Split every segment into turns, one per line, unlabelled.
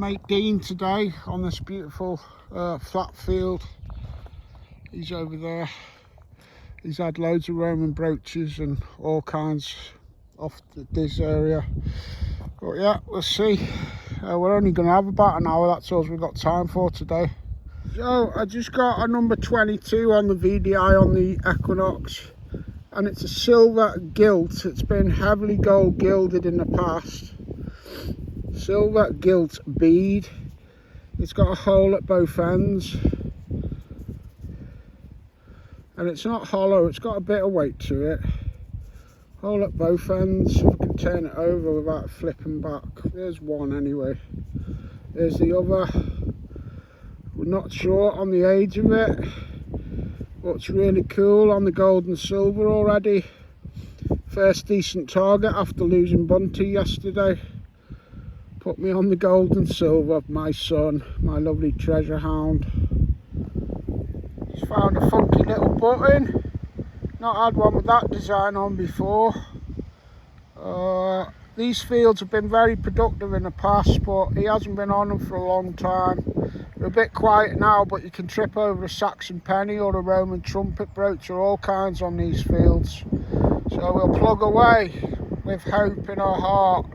mate Dean today on this beautiful flat field. He's over there. He's had loads of Roman brooches and all kinds off this area. But yeah, we'll see. We're only going to have about an hour, that's all we've got time for today. So I just got a number 22 on the VDI on the Equinox, and it's a silver gilt. It's been heavily gold gilded in the past. Silver gilt bead. It's got a hole at both ends, and it's not hollow, it's got a bit of weight to it. Hole at both ends. If I can turn it over without flipping back. There's one anyway. There's the other. We're not sure on the age of it, but it's really cool on the gold and silver already. First decent target after losing Bunty yesterday. Put me on the gold and silver, my son, my lovely treasure hound. Just found a funky little button. Not had one with that design on before. These fields have been very productive in the past, but he hasn't been on them for a long time. They're a bit quiet now, but you can trip over a Saxon penny or a Roman trumpet brooch or all kinds on these fields. So we'll plug away with hope in our heart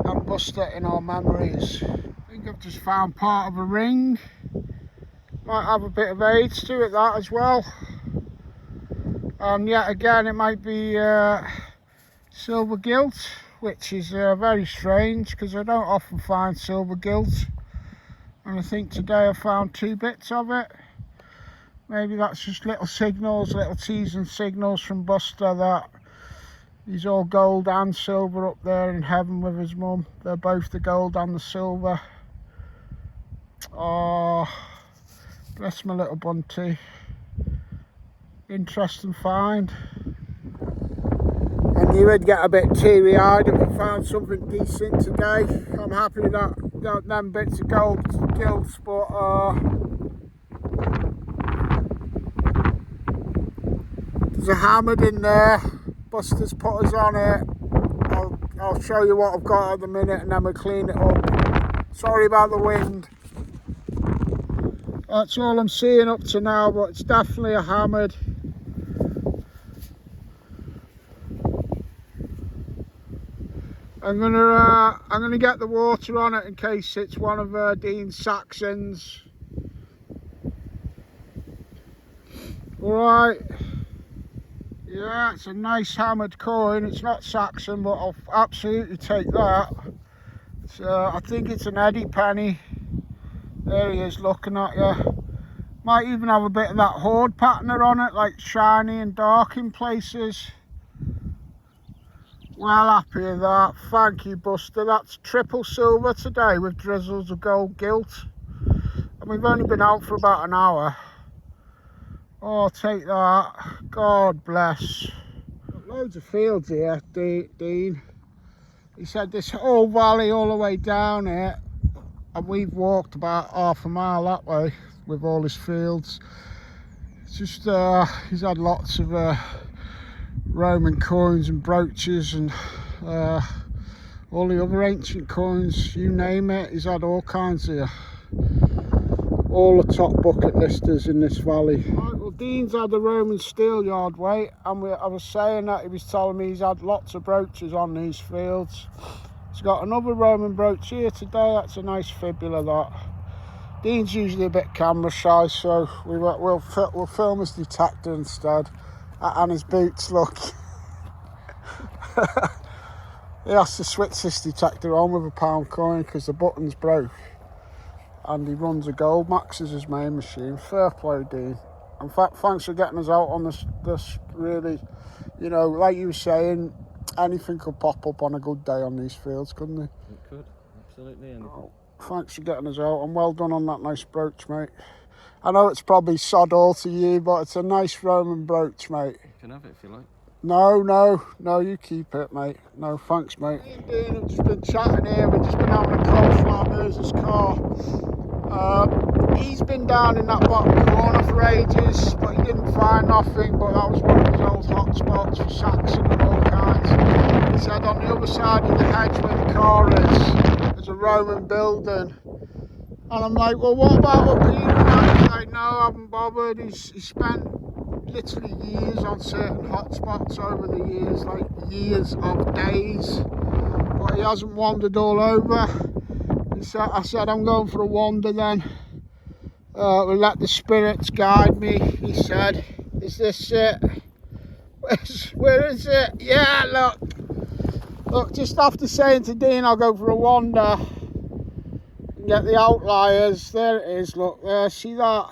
and Buster in our memories. I think I've just found part of a ring. Might have a bit of age to it, that as well. And yet again, it might be silver gilt, which is very strange because I don't often find silver gilt. And I think today I found 2 bits of it. Maybe that's just little signals, little teasing signals from Buster that he's all gold and silver up there in heaven with his mum. They're both the gold and the silver. Oh, bless my little Bunty. Interesting find. I knew I'd get a bit teary-eyed if I found something decent today. I'm happy that them bits of gold gilts, but there's a hammered in there. Buster's put us on it. I'll show you what I've got at the minute and then we'll clean it up. Sorry about the wind. That's all I'm seeing up to now, but it's definitely a hammered. I'm gonna get the water on it in case it's one of Dean's Saxons. All right. Yeah, it's a nice hammered coin. It's not Saxon, but I'll absolutely take that. I think it's an Eddie penny. There he is looking at you. Might even have a bit of that hoard pattern on it, like shiny and dark in places. Well happy with that. Thank you, Buster. That's triple silver today with drizzles of gold gilt. And we've only been out for about an hour. Oh, take that. God bless. Got loads of fields here, Dean. He said this whole valley all the way down here, and we've walked about half a mile that way with all his fields. It's just he's had lots of Roman coins and brooches and all the other ancient coins, you name it. He's had all kinds here. All the top bucket listers in this valley. Right, well, Dean's had a Roman steel yard weight, and I was saying that he was telling me he's had lots of brooches on these fields. He's got another Roman brooch here today. That's a nice fibula, that. Dean's usually a bit camera shy, so we'll film his detector instead. And his boots, look. He has to switch this detector on with a £1 coin because the button's broke. And he runs a Gold Max as his main machine. Fair play, Dean. In fact, thanks for getting us out on this really, you know, like you were saying, anything could pop up on a good day on these fields, couldn't it?
It could, absolutely. And
oh, thanks for getting us out, and well done on that nice brooch, mate. I know it's probably sod all to you, but it's a nice Roman brooch, mate.
You can have it if you like.
No, you keep it, mate. No, thanks, mate. Me and Dean have just been chatting here. We've just been having a coleslaw Mersey's car. He's been down in that bottom corner for ages, but he didn't find nothing. But that was one of his old hot spots for Saxon and all kinds. He said on the other side of the hedge where the car is, there's a Roman building. And I'm like, well, what about up here? And he's like, no, I haven't bothered. He spent literally years on certain hotspots over the years, like years of days, but he hasn't wandered all over. I said, I'm going for a wander then. We'll let the spirits guide me. He said, is this it? Where is it? Yeah, look, just after saying to Dean I'll go for a wander and get the outliers, there it is, look there, see that?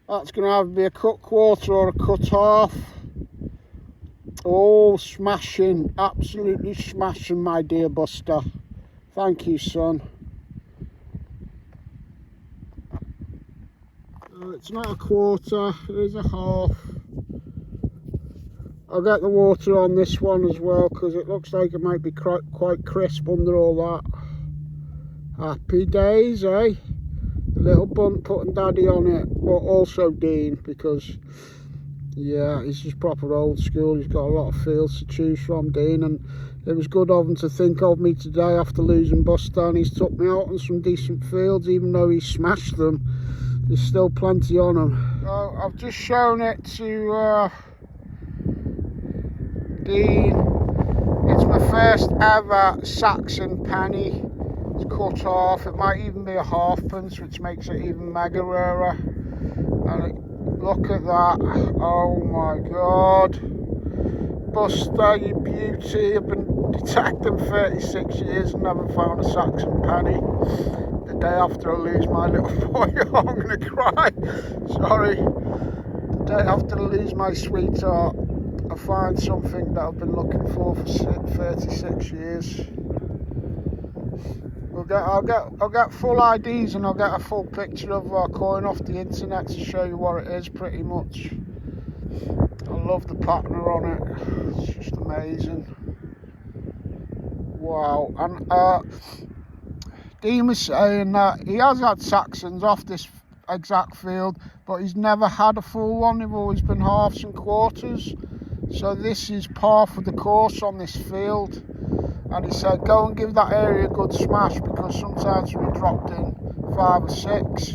That's going to have to be a cut quarter or a cut half. Oh, smashing, absolutely smashing, my dear Buster. Thank you, son. It's not a quarter, it is a half. I'll get the water on this one as well, because it looks like it might be quite crisp under all that. Happy days, eh? The little bunt putting daddy on it, but also Dean, because yeah, he's just proper old school. He's got a lot of fields to choose from, Dean, and it was good of him to think of me today after losing Buster, and he's took me out on some decent fields. Even though he smashed them, there's still plenty on them. So I've just shown it to Dean. It's my first ever Saxon penny. It's cut off. It might even be a halfpence, which makes it even mega rarer. And look at that. Oh my god. Buster, you beauty. I've been detecting 36 years and never found a Saxon penny. The day after I lose my little boy, I'm gonna cry. Sorry. The day after I lose my sweetheart, I find something that I've been looking for 36 years. I'll get full IDs and I'll get a full picture of our coin off the internet to show you what it is, pretty much. I love the pattern on it. It's just amazing. Wow. And Dean was saying that he has had Saxons off this exact field, but he's never had a full one. They've always been halves and quarters. So this is par for the course on this field. And he said, go and give that area a good smash, because sometimes we dropped in 5 or 6.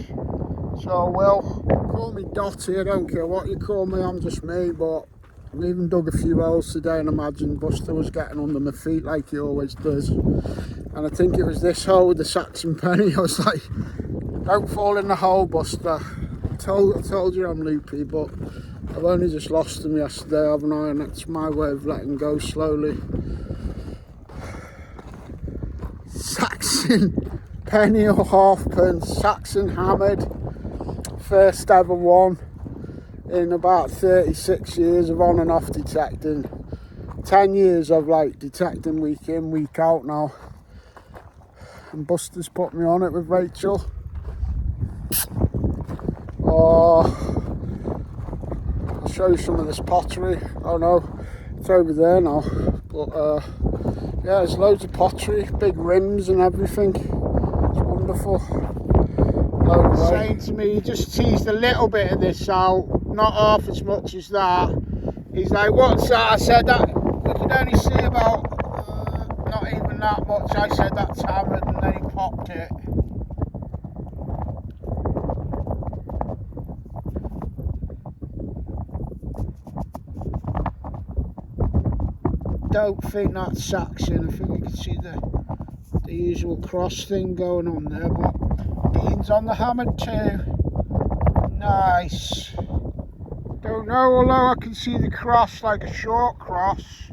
So I will. Call me Dotty, I don't care what you call me, I'm just me. But I even dug a few holes today, and imagine Buster was getting under my feet like he always does. And I think it was this hole with the Saxon penny. I was like, don't fall in the hole, Buster. I told you I'm loopy, but I've only just lost them yesterday, haven't I? And that's my way of letting go slowly. Saxon penny or halfpence, Saxon hammered, first ever one in about 36 years of on and off detecting. 10 years of like detecting week in, week out now. And Buster's put me on it with Rachel. Oh, I'll show you some of this pottery. Oh no, it's over there now. But yeah, there's loads of pottery, big rims and everything. It's wonderful. Saying to me, he just teased a little bit of this out, not half as much as that. He's like, what's that? I said that you could only see about not even that much. I said that's hammered, and then he popped it. Don't think that's Saxon. I think you can see the usual cross thing going on there, but Dean's on the hammered too. Nice. Don't know, although I can see the cross like a short cross.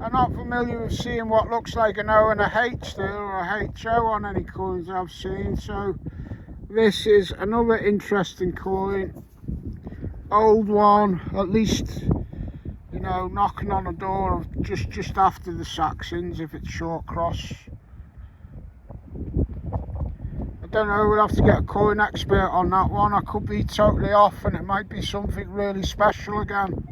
I'm not familiar with seeing what looks like an O and a H there, or a HO on any coins I've seen, so this is another interesting coin. Old one, at least, you know, knocking on a door of just after the Saxons, if it's short cross. I don't know, we'll have to get a coin expert on that one. I could be totally off and it might be something really special again.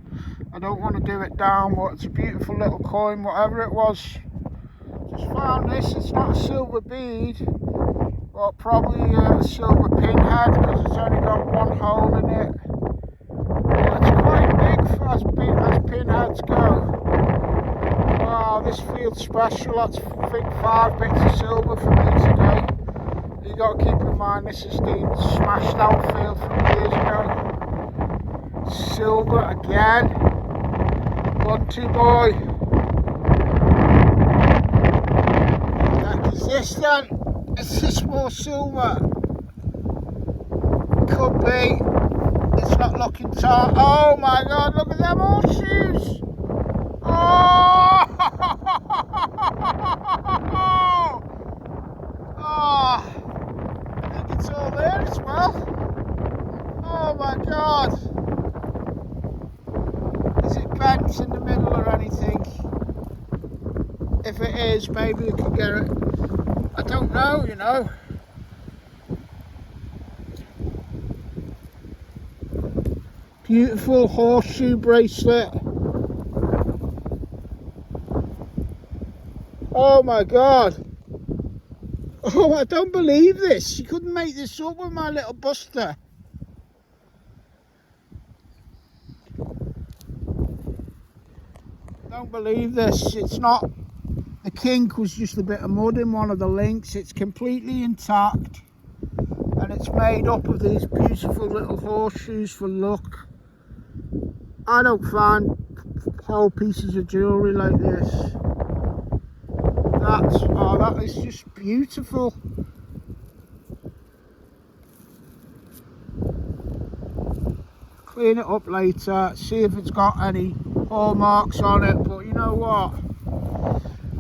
I don't want to do it down, but it's a beautiful little coin, whatever it was. Just found this. It's not a silver bead, but probably a silver pinhead, because it's only got one hole in it. But it's quite big as pinheads go. Wow, this feels special. That's, I think, 5 bits of silver for me today. You got to keep in mind this is the smashed out field from years ago. Silver again. 1-2 boy. What the heck is this then? Is this more silver? Could be. It's not looking tight. Oh my god, look at them horseshoes! Oh! Oh! I think it's all there as well. Oh my god! Is it bent in the middle or anything? If it is, maybe we can get it. I don't know, you know. Beautiful horseshoe bracelet. Oh my god. Oh, I don't believe this. You couldn't make this up with my little buster. Don't believe this. It's not. The kink was just a bit of mud in one of the links. It's completely intact. And it's made up of these beautiful little horseshoes for luck. I don't find whole pieces of jewellery like this. That is just beautiful. Clean it up later, see if it's got any hallmarks on it, but you know what?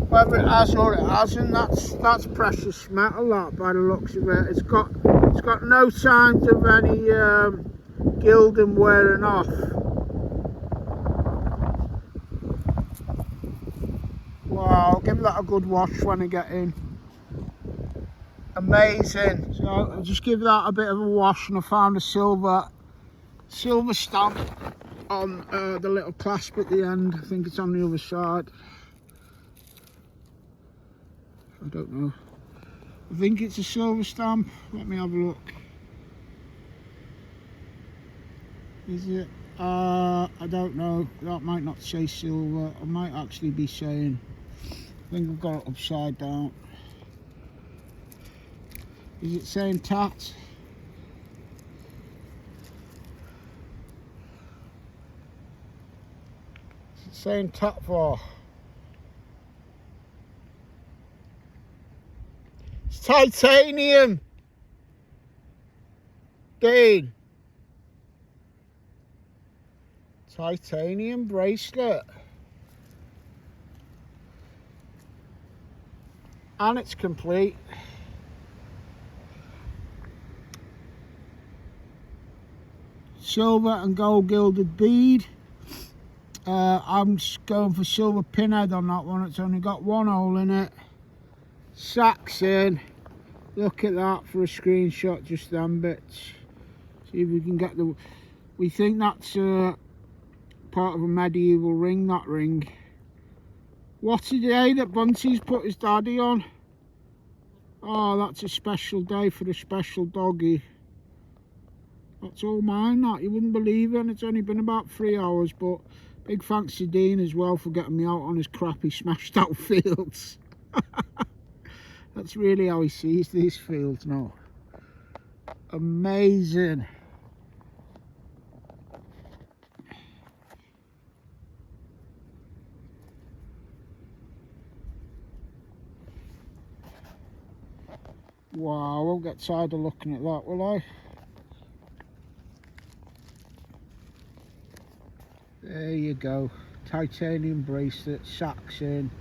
Whether it has or it hasn't, that's precious metal, that, by the looks of it. It's got no signs of any gilding wearing off. Wow, I'll give that a good wash when I get in. Amazing. So I'll just give that a bit of a wash, and I found a silver stamp on the little clasp at the end. I think it's on the other side. I don't know. I think it's a silver stamp. Let me have a look. Is it? I don't know. That might not say silver. I might actually be saying. I think I've got it upside down. Is it saying tat? Is it saying tat for? It's titanium! Dean! Titanium bracelet. And it's complete. Silver and gold gilded bead. I'm going for silver pinhead on that one. It's only got one hole in it. Saxon. Look at that for a screenshot, just them bits. See if we can get the... We think that's part of a medieval ring, that ring. What's the day that Bunty's put his daddy on? Oh, that's a special day for a special doggy. That's all mine, that. You wouldn't believe it, and it's only been about 3 hours, but big thanks to Dean as well for getting me out on his crappy smashed out fields. That's really how he sees these fields now. Amazing. Wow, I won't get tired of looking at that, will I? There you go. Titanium bracelet, Saxon.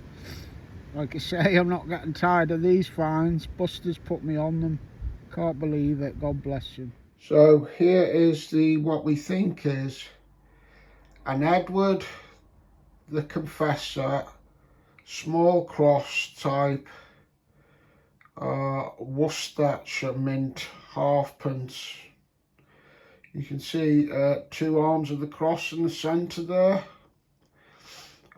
Like I say, I'm not getting tired of these finds. Buster's put me on them. Can't believe it. God bless him. So here is what we think is an Edward the Confessor small cross type Worcestershire mint halfpence. You can see 2 arms of the cross in the centre there.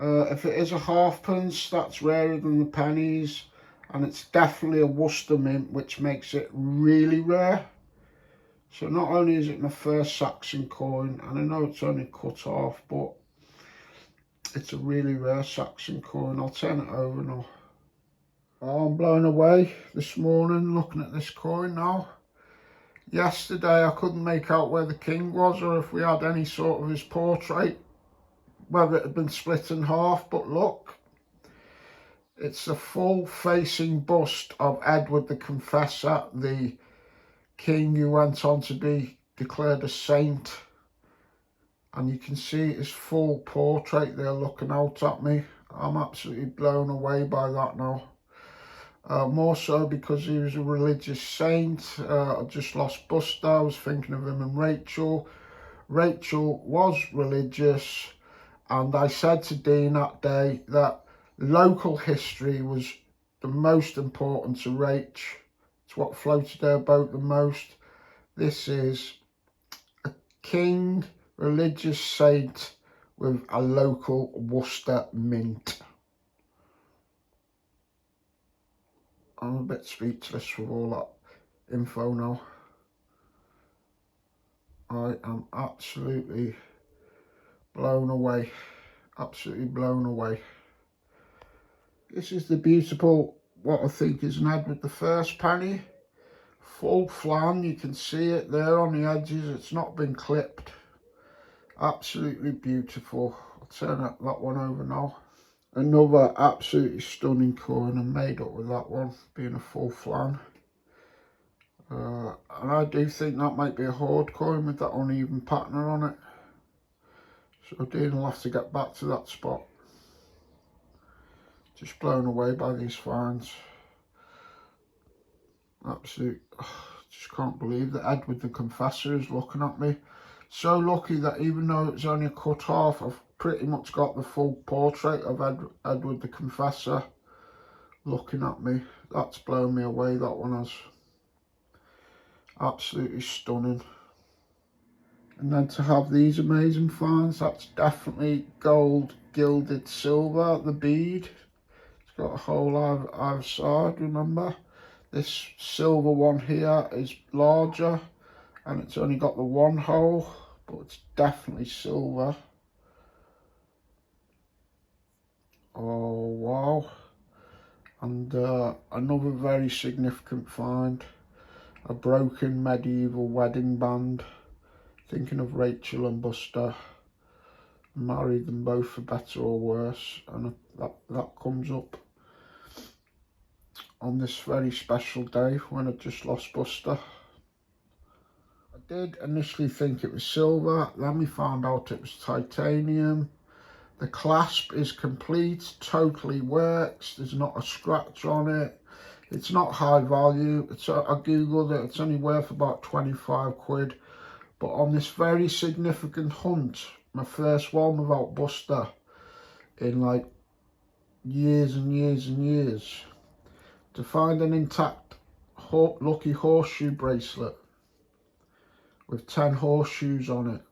If it is a halfpence, that's rarer than the pennies, and it's definitely a Worcester mint, which makes it really rare. So not only is it my first Saxon coin, and I know it's only cut off, but it's a really rare Saxon coin. I'll turn it over now. Oh, I'm blown away this morning looking at this coin now. Yesterday I couldn't make out where the king was or if we had any sort of his portrait, whether it had been split in half, but look, it's a full facing bust of Edward the Confessor, the king who went on to be declared a saint. And you can see his full portrait there looking out at me. I'm absolutely blown away by that now. More so because he was a religious saint. I just lost Buster. I was thinking of him and Rachel. Rachel was religious, and I said to Dean that day that local history was the most important to Rach. It's what floated her boat the most. This is a king, religious saint with a local Worcester mint. I'm a bit speechless with all that info now. I am absolutely blown away. Absolutely blown away. This is the beautiful, what I think is an Edward I penny. Full flan, you can see it there on the edges. It's not been clipped. Absolutely beautiful. I'll turn that one over now. Another absolutely stunning coin and made up with that one, being a full flan. And I do think that might be a hoard coin with that uneven pattern on it. So Dean will have to get back to that spot. Just blown away by these finds. Absolute, just can't believe that Edward the Confessor is looking at me. So lucky that even though it's only a cut half, I've pretty much got the full portrait of Edward the Confessor looking at me. That's blown me away, that one has. Absolutely stunning. And then to have these amazing finds, that's definitely gold gilded silver, the bead. It's got a hole either side, remember? This silver one here is larger and it's only got the one hole, but it's definitely silver. Oh wow. And another very significant find, a broken medieval wedding band. Thinking of Rachel and Buster, married them both for better or worse, and that comes up on this very special day when I just lost Buster. I did initially think it was silver, then we found out it was titanium. The clasp is complete, totally works, there's not a scratch on it. It's not high value. I googled it, it's only worth about 25 quid. But on this very significant hunt, my first one without Buster in like years and years and years, to find an intact lucky horseshoe bracelet with 10 horseshoes on it.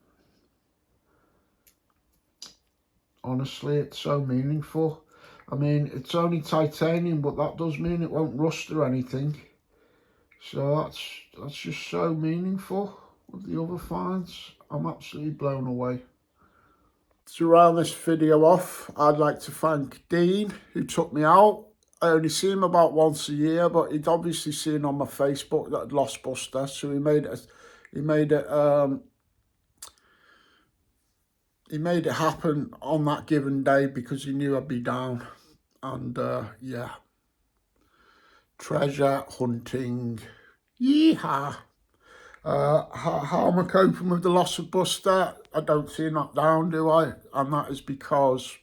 Honestly, it's so meaningful. I mean, it's only titanium, but that does mean it won't rust or anything. So that's just so meaningful with the other finds. I'm absolutely blown away. To round this video off, I'd like to thank Dean, who took me out. I only see him about once a year, but he'd obviously seen on my Facebook that I'd lost Buster, so he made it happen on that given day because he knew I'd be down. And yeah, treasure hunting, yeehaw. How am I coping with the loss of Buster? I don't see him down, do I? And that is because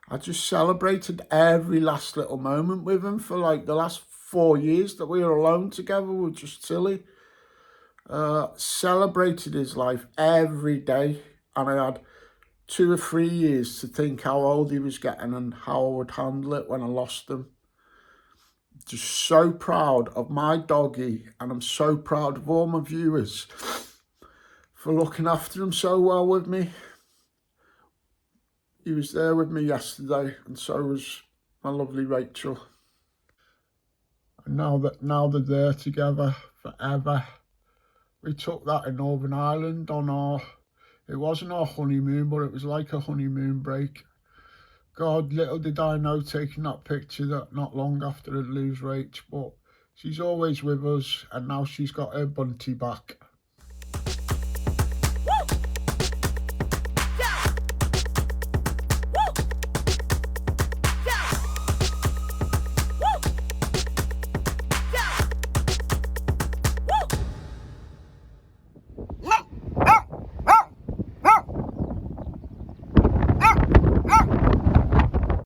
I just celebrated every last little moment with him for like the last 4 years that we were alone together. We were just silly. Celebrated his life every day, and I had 2 or 3 years to think how old he was getting and how I would handle it when I lost him. Just so proud of my doggy, and I'm so proud of all my viewers for looking after him so well with me. He was there with me yesterday, and so was my lovely Rachel. And now they're there together forever. We took that in Northern Ireland on it wasn't our honeymoon, but it was like a honeymoon break. God, little did I know taking that picture that not long after I'd lose Rach, but she's always with us, and now she's got her bunty back.